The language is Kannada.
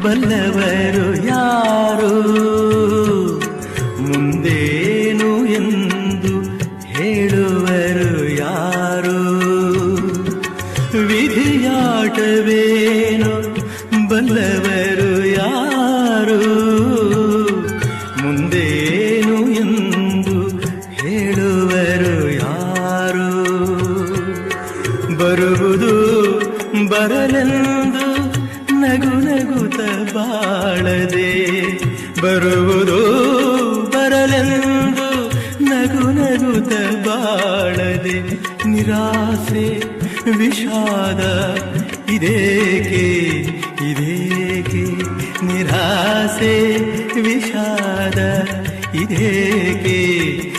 ಬಲ್ಲವರು ಯಾರು, ಮುಂದೇನು ಎಂದು ಹೇಳುವರು ಯಾರು. ವಿಧಿಯಾಟವೇನು ಬಲ್ಲವರು ಯಾರು, ಮುಂದೇನು ಎಂದು ಹೇಳುವರು ಯಾರು. ಬರುವುದು ಬರಲೆಂದು ನಗು ನಗುತ್ತ ಬಾಳದೆ, ಬರುವುದು ಬರಲೆಂದು ನಗು ನಗುತ್ತ ಬಾಳದೆ. ನಿರಾಸೆ ವಿಷಾದ ಇದೇಕೆ ಇದೇಕೆ, ನಿರಾಸೆ ವಿಷಾದ ಇದೇಕೆ.